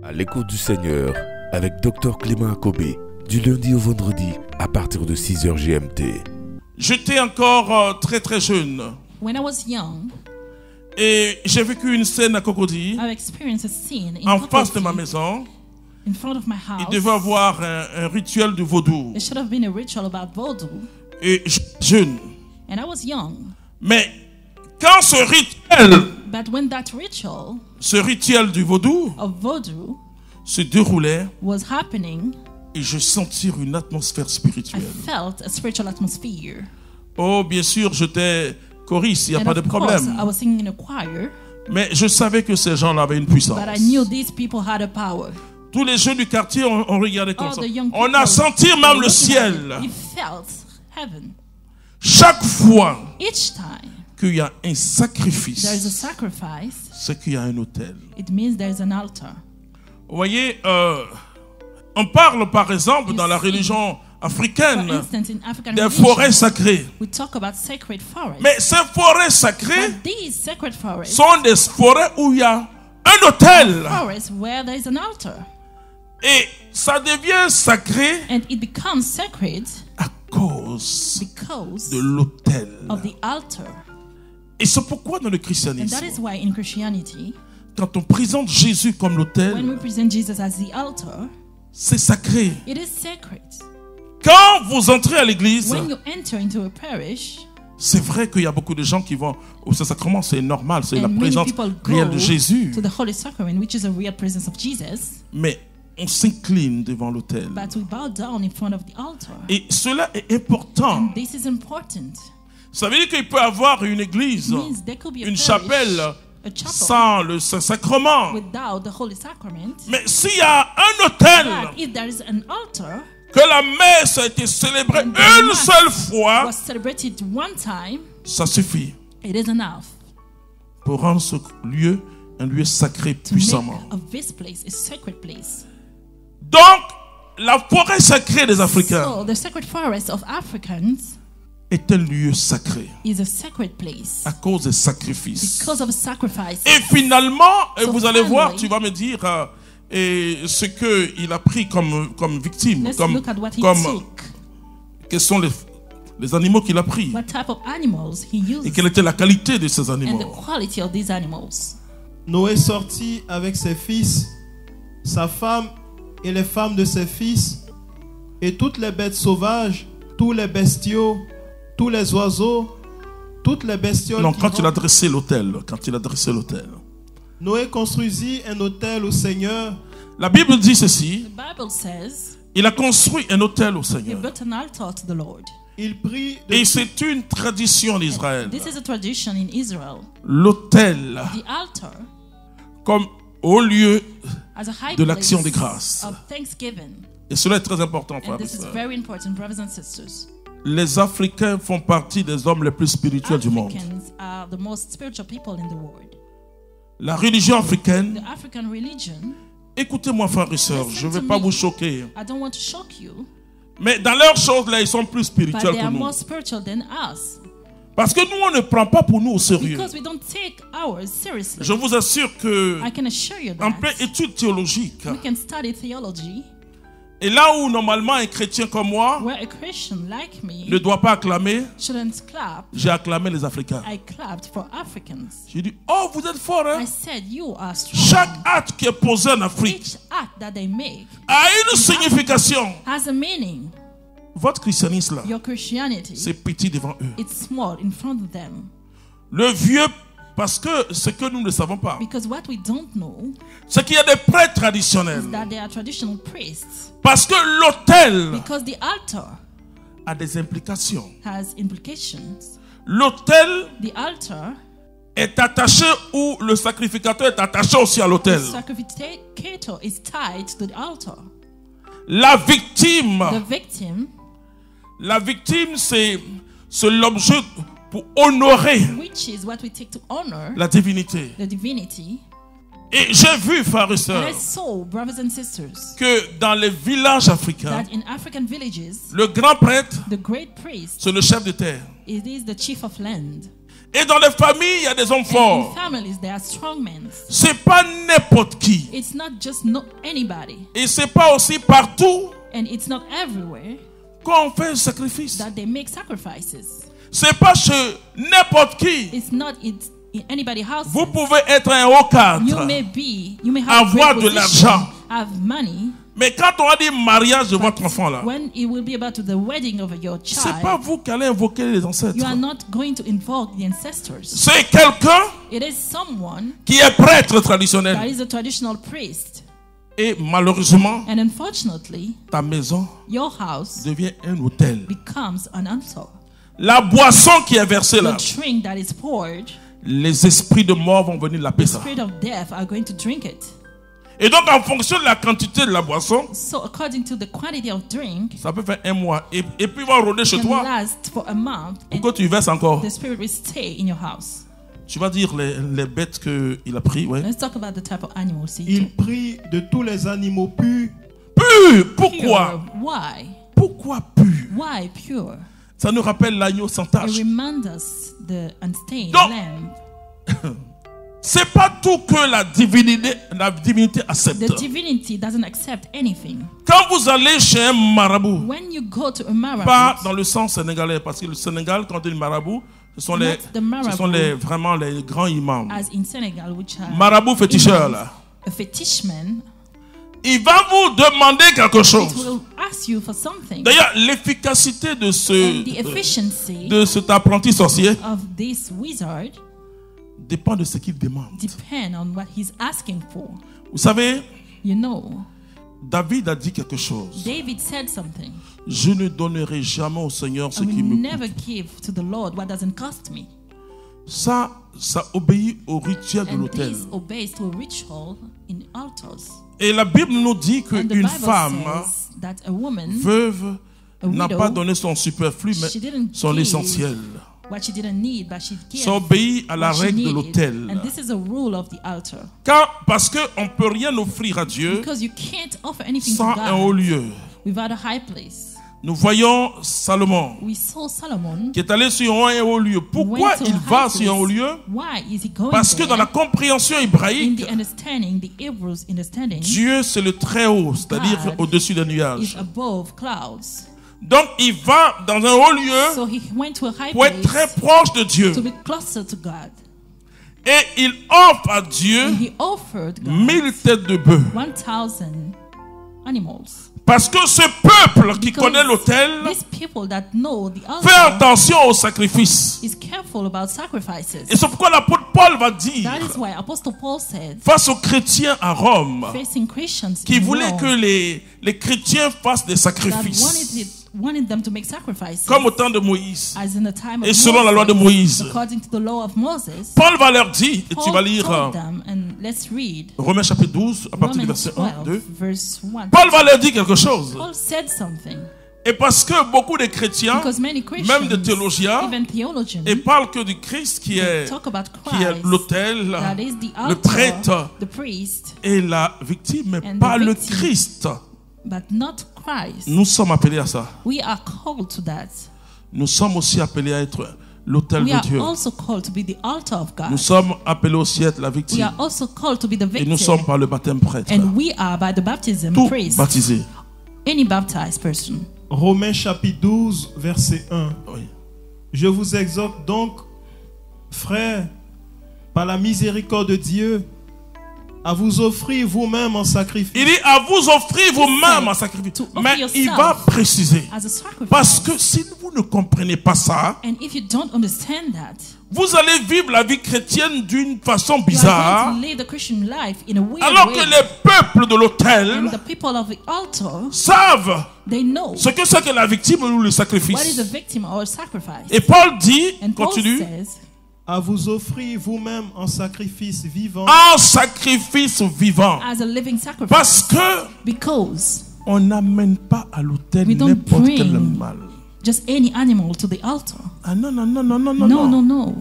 À l'écoute du Seigneur avec Dr Clément Akobé, du lundi au vendredi à partir de 6h GMT. J'étais encore très très jeune. When I was young, Et j'ai vécu une scène à Cocody, I experienced a scene in en face de Cocody, ma maison. in front of my Il house. devait avoir un rituel de vaudou. There should have been a ritual about voodoo, Et jeune. and I was young. Mais quand But when that ritual ce rituel du vaudou of voodoo se déroulait, was happening, et je sentis une atmosphère I spirituelle. felt a spiritual atmosphere. Oh, bien sûr, j'étais choriste, il n'y a And pas de of course, problème. I was singing in a choir, Mais je savais que ces gens-là avaient une puissance. but I knew these people had a power. Tous les jeunes du quartier ont regardé comme All ça. the young On people a senti were même le looking at ciel. it. You felt heaven. Chaque fois Each time qu'il y a un there is a sacrifice, sacrifice, c'est qu'il y a un autel. it means there is an altar. Vous voyez, on parle par exemple You dans la see, religion For africaine instance, in African des religion, forêts sacrées. we talk about sacred forests. Mais ces forêts sacrées But these sacred forests sont des forêts où il y a un autel. forests where there is an altar, Et ça devient sacré and it becomes sacred à cause because de l'autel. of the altar. Et c'est pourquoi dans le And christianisme, that is why in Christianity, quand on présente Jésus comme when l'autel, we present Jesus as the altar, c'est sacré. it is sacred. Quand vous entrez à l'église, When you enter into a parish, c'est vrai qu'il y a beaucoup de gens qui vont au Saint-Sacrement, c'est normal, c'est la and many présence people réelle go de Jésus. to the Holy Sacrament, which is a real presence of Jesus, Mais on s'incline devant l'autel. but we bow down in front of the altar. Et cela est important. And this is important. Ça veut dire qu'il peut y avoir une église, It means there could be a une parish, chapelle a chapel, sans le Saint-Sacrement. without the Holy Sacrament. Mais s'il y a un autel, But if there is an altar, que la messe a été célébrée and the une mass seule fois, was celebrated one time, ça suffit it is enough pour rendre ce lieu un lieu sacré to puissamment. make of this place a sacred place. Donc, la forêt sacrée des Africains So the sacred forest of Africans est un lieu sacré is a sacred place à cause des sacrifices. because of sacrifices. Et finalement, So vous allez voir, finally, tu vas me dire et ce qu'il a pris comme victime, Let's comme, look at what he comme took. quels sont les animaux qu'il a pris What type of animals he et used quelle était la qualité de ces and the animaux. quality of these animals. Noé sortit avec ses fils, sa femme et les femmes de ses fils, et toutes les bêtes sauvages, tous les bestiaux, tous les oiseaux, toutes les bestioles. Non, qui quand il a rampent. dressé l'autel, Noé construisit un autel au Seigneur. la Bible dit ceci, The Bible says il a construit un autel au he Seigneur. built an altar to the Lord. Il prit de Et c'est une tradition en Israël. This is a tradition in Israel. L'autel The altar comme au lieu, as a high de l'action place de grâce. of thanksgiving. et cela est très important, And frères et this is sœurs. very important, brothers and sisters. Les Africains font partie des hommes les plus spirituels du monde. Africans are the most spiritual people in the world. La religion africaine, The African religion, écoutez-moi, frères et sœurs, je ne vais pas vous choquer, I don't want to shock you, mais dans leurs choses là, ils sont plus but spirituels they que are nous. more spiritual than us. Parce que nous, on ne prend pas pour nous au sérieux. Because we don't take ours seriously. Je vous assure que, I can assure you en that pleine étude théologique, we can study theology et là où normalement un chrétien comme moi where a Christian like me ne doit pas acclamer, shouldn't clap. j'ai acclamé les Africains. I clapped for Africans. J'ai dit, oh, vous êtes forts, hein? I said, you are strong. Chaque acte qui est posé en Afrique Each act that they make a une signification. has a meaning. Votre christianisme là, Your Christianity, c'est petit devant eux. it's small in front of them. Le vieux, parce que ce que nous ne savons pas, Because what we don't know c'est qu'il y a des prêtres is traditionnels. that they are traditional priests. Parce que l'autel Because the altar a des implications. has implications. L'autel The altar, est attaché ou le sacrificateur est attaché aussi à the l'autel. sacrificator is tied to the altar. La victime, The victim, c'est l'objet pour honorer which is what we take to honor la divinité. the divinity. Et j'ai vu, frères et And sœurs, I saw, brothers and sisters, que dans les villages africains, that in African villages, le grand prêtre, the great priest, c'est le chef de terre. it is the chief of land. Et dans les familles, il y a des hommes In forts. families, there are strong men. C'est pas n'importe qui. It's not just not anybody, Et c'est pas aussi partout and it's not everywhere qu'on fait un sacrifice. that they make sacrifices. C'est pas chez n'importe qui. It's not in anybody's house. Vous pouvez être un haut cadre. You may have Avoir great de position, l'argent. have money. Mais quand on a dit mariage de votre enfant là, When it will be about the wedding of your c'est pas child, vous qui allez invoquer les ancêtres. you are not going to invoke the ancestors. C'est quelqu'un It is someone qui est prêtre that traditionnel. is a traditional priest. Et malheureusement, And unfortunately, ta maison your house devient un hôtel. becomes an altar. La boisson qui est versée là, The drink that is poured, les esprits de mort vont venir laper the ça. spirit of death are going to drink it. Et donc, en fonction de la quantité de la boisson, So according to the quantity of drink, ça peut faire un mois. Et puis, il va rôder chez can toi. last for a month, and Pourquoi tu verses encore? the spirit will stay in your house. Tu vas dire les bêtes qu'il a pris, ouais. Let's talk about the type of animals he Il took. prit de tous les animaux purs. Pur! Pourquoi? Pure. Why? Pourquoi pur? Why pure? Ça nous rappelle l'agneau sans It tache. reminds us the unstained Donc- lamb. C'est pas tout que la divinité accepte. The divinity doesn't accept anything. Quand vous allez chez un marabout, When you go to a pas marabout, dans le sens sénégalais, parce que le Sénégal, quand on dit marabout, ce sont Not the marabout. vraiment les grands imams. as in Senegal, which are Marabout féticheur là. a fetish man, Il va vous demander quelque it chose. will ask you for something. D'ailleurs, l'efficacité de And the efficiency cet apprenti sorcier of this wizard dépend de ce qu'il demande. depend on what he's asking for. Vous savez, You know, David a dit quelque chose. David said something. Je ne donnerai jamais au Seigneur ce I qui will me never coûte. give to the Lord what doesn't cost me. Ça obéit au rituel de And l'autel. this obeys to a ritual in altars. Et la Bible nous dit And the qu'une Bible femme says that a woman, veuve a n'a widow, pas donné son superflu, mais she didn't son give essentiel. what she didn't need, but she gave Ça obéit à la what she règle de needed. l'autel. And this is a rule of the altar. Parce qu'on ne peut rien offrir à Dieu Because you can't offer anything sans to un haut God lieu. without a high place. Nous voyons Salomon We saw Solomon qui est allé sur un haut lieu. Pourquoi went to il a va high sur un haut place. lieu? Why is he going Parce que there? dans la compréhension In hébraïque, the understanding, the Hebrews understanding Dieu c'est le très haut, c'est-à-dire God au-dessus des is nuages. above clouds. Donc il va dans un haut lieu So he went to a high pour être très place proche de Dieu. to be closer to God. Et il offre à Dieu And he offered God 1000 têtes de bœuf. 1,000 animals. Parce que ce peuple qui Because connaît l'autel these people that know the fait altar attention aux sacrifices. is careful about sacrifices. Et c'est pourquoi l'apôtre Paul va dire That is why Apostle Paul said, face aux chrétiens à Rome facing Christians qui in voulaient Rome, que les chrétiens fassent des that sacrifices wanted them to make sacrifices, comme au temps de Moïse as in the time of et selon la loi de Moïse. according to the law of Moses. Paul va leur dire, et tu Paul vas lire told them, and let's read Romains chapitre 12 à partir du Romans verset 1, 12, 2. verse 1. Paul va leur dire quelque chose. Paul said something, Et parce que beaucoup de chrétiens, because many Christians, même des théologiens, even theologians, et parlent que du Christ qui est talk about qui est Christ, l'autel, that is the le prêtre altar, the priest, et la victime, mais And pas the le victim. Christ. but not Christ. Nous sommes appelés à ça. We are called to that. Nous sommes aussi appelés à être l'autel We de are Dieu. also called to be the altar of Nous God. sommes appelés aussi à être la We victime. are also called to be the Et nous victim. sommes par le baptême prêtre. And we are by the baptism Tout priest. baptisé. Any baptized person. Romains chapitre 12, verset 1. Oui. Je vous exhorte donc, frères, par la miséricorde de Dieu, à vous offrir vous-même en sacrifice. Il dit à vous offrir vous-même en sacrifice. To offer Mais il yourself va préciser. as a sacrifice. Parce que si vous ne comprenez pas ça, And if you don't understand that, vous allez vivre la vie chrétienne d'une façon you are bizarre. going to live the Christian life in a weird Alors way. que les peuples de And l'autel the people of the altar, savent they know ce que c'est que la victime ou le what is a sacrifice. victim or a sacrifice. Et Paul dit, And Paul continue, says, À vous offrir vous-même en sacrifice vivant, en sacrifice vivant. as a living sacrifice. Parce que Because on n'amène pas à l'autel We don't n'importe quel bring animal. just any animal to the altar. Ah non, non, non, non, non, non. No, no, no.